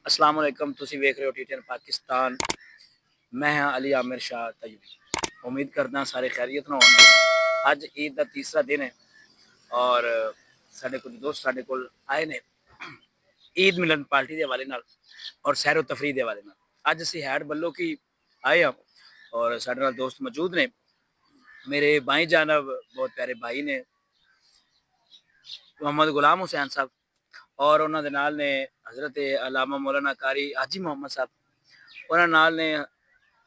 अस्सलाम वालेकुम तुसी वेख रहे हो टीटीएन पाकिस्तान। मैं हाँ अली आमिर शाह तयूबी। उम्मीद करदा सारे खैरियत ना होंगे। अज ईद का तीसरा दिन है और साडे कुछ दोस्त साडे कोल आए ने ईद मिलन पार्टी के हवाले नाल और सैरो तफरी के हवाले नाल। अज असी हैड बल्लो की आए हाँ और साडे नाल दोस्त मौजूद ने। मेरे भाई जानब बहुत प्यारे भाई ने मोहम्मद गुलाम हुसैन साहब और उन्होंने नाल ने हज़रत अल्लामा मौलाना कारी हाजी मोहम्मद साहब, उन्होंने नाल ने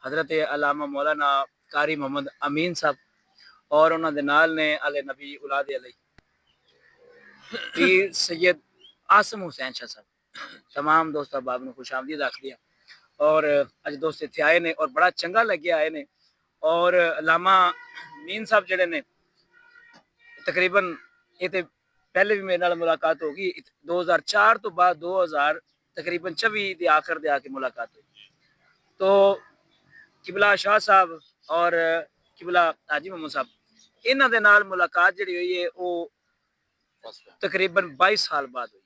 हज़रत अल्लामा मौलाना कारी मोहम्मद अमीन साहब और उन्होंने नाल ने अले नबी उलाद अली पीर सैयद आसम हुसैन शाह साहब। तमाम दोस्त अहबाब ने खुश आमदीद आख दिया और अज दोस्त इतने आए ने और बड़ा चंगा लगे आए ने। और अल्लामा मीन साहब जड़े ने तकरीबन ये तो पहले भी मेरे नाल मुलाकात होगी 2004 तो बाद 2000 तकरीबन 24 के आखिर दे आके मुलाकात हुई। तो किबला शाह साहब और किबला हाजी मोहम्मद साहब इन्हों के नाल मुलाकात जी हुई है वो तकरीबन 22 साल बाद हुई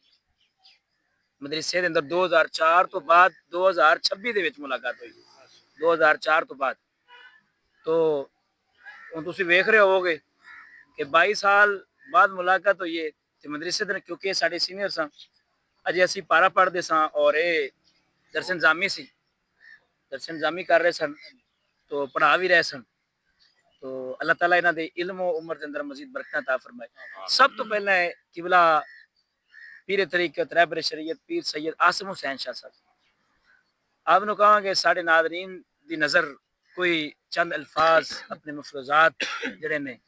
मदरसे के अंदर 2004 तो बाद 2026 के मुलाकात हुई 2004 तो बाद। तो हम तुम वेख रहे होगे कि 22 साल बाद मुलाकात हुई है तो मदरसे दिन क्योंकि साढ़े सीनियर सन अजे असी पारा पढ़ते स और ये दर्शन जामी सी दर्शन जामी कर रहे सन तो पढ़ा भी रहे सन। तो अल्लाह ताला इन्हां दे इल्म और उम्र के अंदर मजीद बरकत अता फरमाए। सब तो पहले किबला पीर तरीकत रहबर शरीयत पीर सैयद आसम हुसैन शाह साहब आपने कहा कि साढ़े नादरीन की नज़र कोई चंद अल्फाज अपने मफरूजात जड़े ने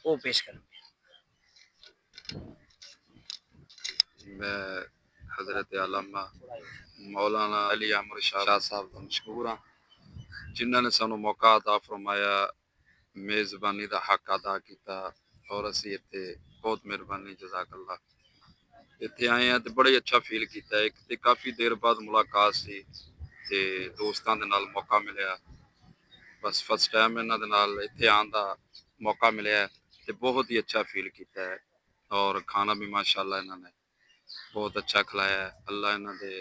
वो पेश करें। मैं हज़रत अल्लामा मौलाना अली आमिर शाह साहब का मशहूर हाँ जिन्होंने सानू मौका अता फरमाया मेज़बानी का हक अदा किया और असी इत्थे बहुत मेहरबानी जज़ाकल्लाह इत्थे आए हैं तो बड़ा अच्छा फील किया। एक तो काफ़ी देर बाद मुलाकात सी ते दोस्तों के नाल मौका मिलया बस फर्स्ट टाइम इन्हां दे नाल इत्थे आने का मौका मिलया तो बहुत ही अच्छा फील किया है और खाना भी माशाअल्लाह इन्होंने बहुत अच्छा खिलाया है। अल्लाह इन्हां दे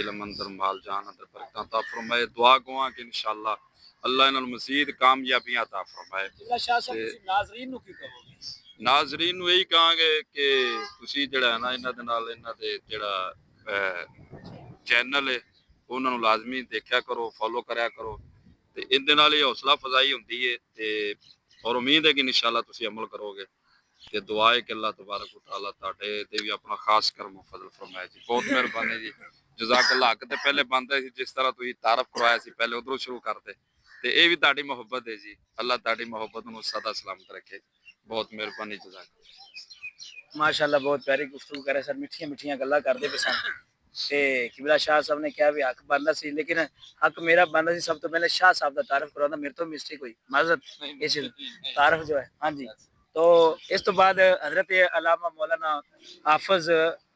इल्म अंदर माल जान अंदर बरकत अता फरमाए। दुआ गवा कि इंशाअल्लाह अल्लाह इन्हां नूं मज़ीद कामयाबियां अता फरमाए। नाज़रीन नूं यही कहांगे कि तुसीं जिहड़ा है ना इन्हां दे नाल इन्हां दे जिहड़ा चैनल है उन्हां नूं लाजमी देखिया करो फॉलो करया करो ते इहदे नाल ही हौसला अफजाई हुंदी है ते और उम्मीद है कि इंशाअल्लाह तुसीं अमल करोगे ते दुआ है कि अल्लाह तबारक व तआला तुहाडे ते भी अपना खास करम फजल फरमाए जी। बहुत मेहरबानी जी जज़ाकल्लाह। हक ते पहले बनदा सी जिस तरह तुसीं तारफ करवाया सी पहले उधरों शुरू करते ते ये भी तुहाडी मोहब्बत है जी। अल्लाह तुहाडी मोहब्बत नूं सदा सलामत रखे। बहुत मेहरबानी जज़ाकल्लाह। माशाअल्लाह बहुत प्यारी गुफ्तगू करे सर मिठिया मिठिया गल्लां करदे पे सन ते किबला शाह साहब ने क्या भी हक बनदा सी लेकिन हक मेरा बनदा सी सब तो पहले शाह साहब का तारफ करवाना मेरे तो मिस्टेक हुई माजरत इस तारफ जो है। हाँ जी तो इस तो बाद हजरत अल्लामा मौलाना हाफिज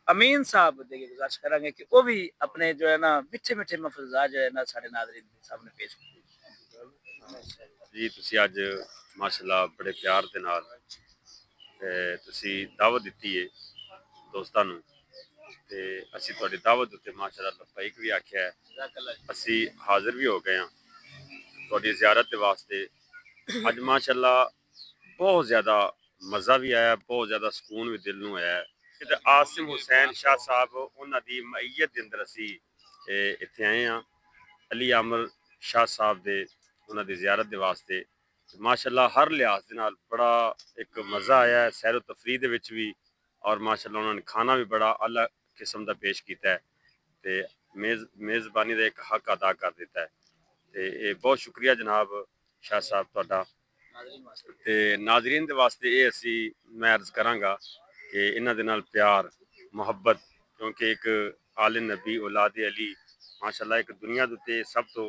अमीन साहब दे गुजारिश करांगे कि वो भी अपने जो है ना मिठे मिठे मफरूजात जो है ना साढ़े नाज़रीन के सामने पेश जी तुसी अज माशाल्लाह बड़े प्यार दे नाल तुसी दावत दित्ती है दोस्तां नूं ते असी तुहाडी दावत उत्ते माशाल्लाह लब्बैक भी आख्या है असी हाजिर भी हो गए हैं तुहाडी ज़ियारत दे वास्ते। अज माशाल्लाह बहुत ज़्यादा मज़ा भी आया बहुत ज़्यादा सुकून भी दिल नूं आया है। आसिम हुसैन शाह साहब उन्हां दी मईयत दे अंदर असी इत्थे आए हैं अली आमिर शाह साहब दे उन्हां दी ज़ियारत दे वास्ते। माशाअल्लाह हर लिहाज दे नाल बड़ा एक मज़ा आया है सैरो तफरी दे विच भी और माशाअल्लाह उन्होंने खाना भी बड़ा अलग किस्म का पेश किया है ते मेज़बानी का एक हक अदा कर दिता है ते बहुत शुक्रिया जनाब शाह साहब तुहाडा। ते नाजरीन दे वास्ते ये असी मैं अर्ज करांगा कि इन्हां दे नाल प्यार मुहब्बत क्योंकि एक आले नबी औलाद अली माशाअल्लाह एक दुनिया दे उत्ते सब तो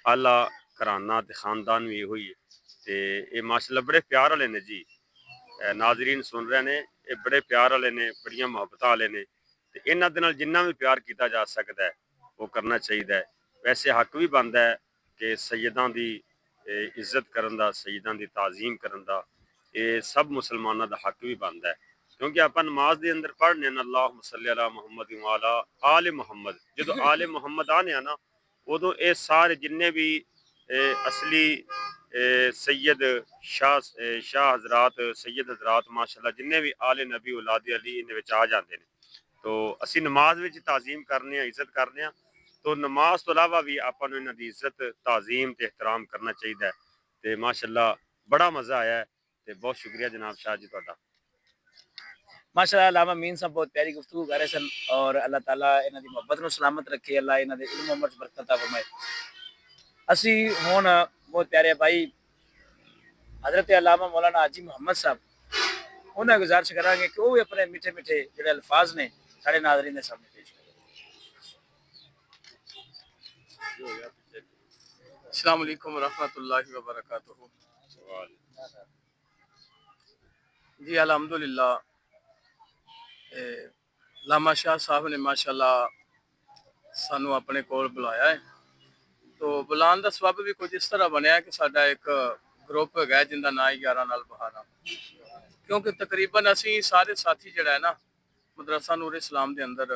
आला घराना ते खानदान भी इहो ही है ते ये माशाअल्लाह बड़े प्यार वाले ने जी। नाजरीन सुन रहे ने ये बड़े प्यार वाले ने बड़ियां मुहब्बत वाले ने ते इन्हां दे नाल जिन्ना भी प्यार किया जा सकता है वो करना चाहिए। वैसे हक भी बनता है कि सैयदां दी इज्जत करन दा सईदां दी ताज़ीम करन दा ये सब मुसलमानां दा हक भी बनता है क्योंकि आप नमाज के अंदर पढ़ने अल्लाहुम्मा सल्ली अला मुहम्मद व अला आले मुहम्मद, जो आले मुहम्मद आने ना उदों ये सारे जिन्ने भी असली सैयद शाह हजरात सैयद हजरात माशाल्लाह जिन्ने भी आले नबी औलाद अली इन आ जाते हैं। तो असी नमाज में ताजीम करने इज्जत करने, तो नमाज तो अलावा भी आपको इन्हों की इज्जत ताजीम तो एहतराम करना चाहिए। तो माशाल्लाह बड़ा मज़ा आया है। तो बहुत शुक्रिया जनाब शाह जी तुहाडा। माशाअल्लाह अल्लामा मीन साहब बहुत प्यारी गुफ्तगू कर रहे सन और अल्लाह ताला इन्हां दी मोहब्बत नूं सलामत रखे, अल्लाह इन्हां दे इल्म उमर च बरकत अता फरमाए। असी हुण बहुत प्यारे भाई हज़रत अल्लामा मौलाना हाजी मुहम्मद साहब उन्हें गुजारिश करांगे कि वो भी अपने मीठे मीठे जिहड़े अल्फाज ने साढ़े नाज़रीन के सामने पेश करें। अस्सलाम वालेकुम रहमतुल्लाहि व बरकातुहू। जी अल्हम्दुलिल्लाह, लामा शाह साहब ने माशाल्लाह सानू अपने कोल बुलाया है। तो बुलाने का सबब भी कुछ इस तरह बनया कि साडा एक ग्रुप है जिंदा ना ही 11 नाल बहारा, क्योंकि तकरीबन असी सारे साथी जड़ा है ना मदरसा नूर इस्लाम के अंदर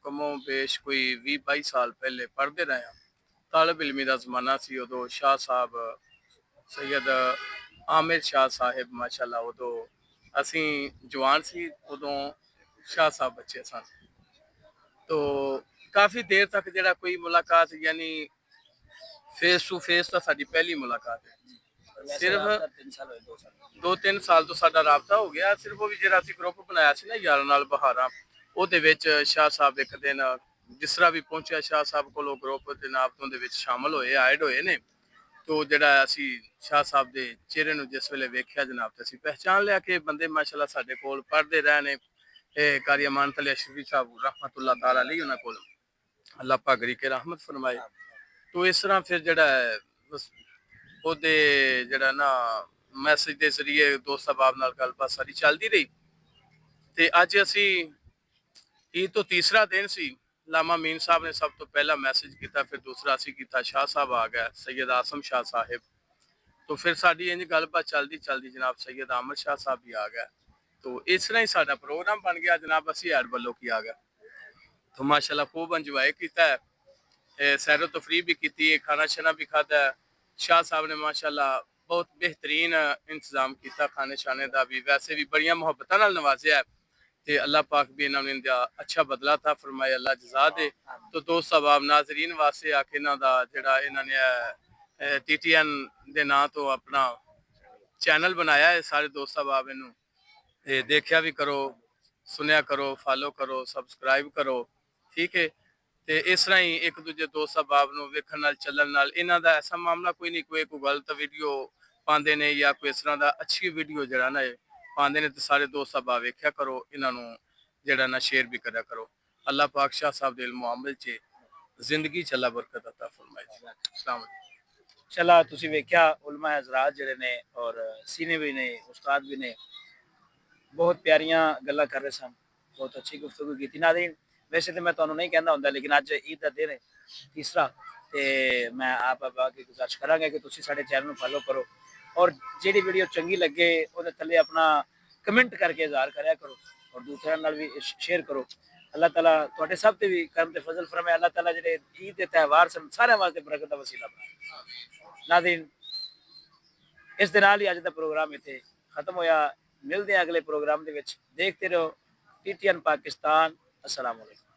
कमो बेश कोई 20-22 साल पहले पढ़ते रहे हैं। तालब इलमी का जमाना सी, उदो शाह साहब सैयद आमिर शाह साहिब माशाल्लाह उदो असी जवान सी, उदो शाह साहब बच्चे सन। तो काफ़ी देर तक जड़ा कोई मुलाकात यानी फेस टू फेस तो साडी पहली मुलाकात है। सिर्फ 2-3 साल तो साडा राबता हो गया। सिर्फ वो भी जरा असी ग्रुप बनाया सी ना 11 नाल बहारा, ਉਹਦੇ ਵਿੱਚ शाह साहब एक दिन जिस तरह भी पहुंचा शाह साहब को ग्रुप जनाब तो शामिल होए ऐड होए ने। तो जड़ा असी शाह साहब के चेहरे में जिस वेले वेख्या जनाब तो असी पहचान लिया कि बंदे माशाल्लाह साडे कोल पढ़ते रहे ने। कारी अमान तले अशरफी साहब रहमतुल्लाह ताला अलैहि उन्हां कोल अल्लाह पाक गरी के रहमत फरमाए। तो इस तरह फिर जड़ा बस ਉਹਦੇ ਜਿਹੜਾ ਨਾ ਮੈਸੇਜ ਦੇ ਜ਼ਰੀਏ ਦੋਸਤ ਅਹਿਬਾਬ ਨਾਲ ਗੱਲਬਾਤ ਸਾਰੀ ਚੱਲਦੀ ਰਹੀ। ਤੇ ਅੱਜ ਅਸੀਂ ईद तो तीसरा दिन सी, लामा मीन साहब ने सब तो पहला मैसेज किया, फिर दूसरा असी किया, शाह साहब आ गया सैयद आसम शाह साहिब। तो फिर साड़ी इंज गलबात चलती चलती जनाब सैयद आमिर शाह साहब भी आ गया। तो इस तरह ही साडा प्रोग्राम बन गया जनाब, असी ऐड वालों की आ गया। तो माशाल्लाह खूब इंजॉय किया है, सैरो तफरी भी की, खाना शाना भी खादा है। शाह साहब ने माशाल्लाह बहुत बेहतरीन इंतजाम किया खाने शाने का भी, वैसे भी बड़िया मुहब्बत नवाजिया है। तो अल्लाह पाक भी इन्होंने अच्छा बदला था फरमाए, अल्लाह जजा दे। तो दोस्त अहबाब नाजरीन वास्ते आके इन्हों का जोड़ा इन्होंने TTN के नाम तो अपना चैनल बनाया है। सारे दोस्त अहबाब इनू देखा भी करो, सुनिया करो, फॉलो करो, सबसक्राइब करो, ठीक है। तो इस तरह ही एक दूजे दोस्त अहबाब नूं वेखण नाल चलन नाल इन्हां दा ऐसा मामला कोई नहीं, कोई गलत वीडियो पाते ने या कोई इस तरह का अच्छी वीडियो जरा ना पाते ने। तो सारे दोस्त अहबाब वेख्या करो, इन्हों जरा ना शेयर भी करा करो। अल्लाह पाक शाह साहब दे इल्म अमल च जिंदगी चला बरकत अता फरमाए। अस्सलाम वालेकुम। इंशाअल्लाह तुसीं वेख्या उलमा हज़रात जिहड़े ने और सीने भी ने उस्ताद भी ने बहुत प्यारियां गल्लां कर रहे सन, बहुत अच्छी गुफ्तगू की। नाज़रीन वैसे तो मैं तुहानूं नहीं कहना हुंदा, लेकिन अज ईद का दिन है तीसरा, तो मैं आप अगे गुजारिश करांगा कि तुसीं साडे चैनल फॉलो करो और जिहड़ी वीडियो चंगी लगे उहदे थल्ले अपना कमेंट करके इजहार करया करो और दूसरे नाल भी शेयर करो। अल्लाह ताला तुहाडे सब ते भी करम ते फजल फरमाए। अल्लाह ताला जिहड़े ईद के त्यौहार सन सारे वास्ते बरकत का वसीला बनाए। नाज़रीन इस दे नाल ही अज दा प्रोग्राम इत्थे खत्म होया। मिलते हैं अगले प्रोग्राम दे विच, देखते रहो TTN पाकिस्तान। अस्सलाम वालेकुम।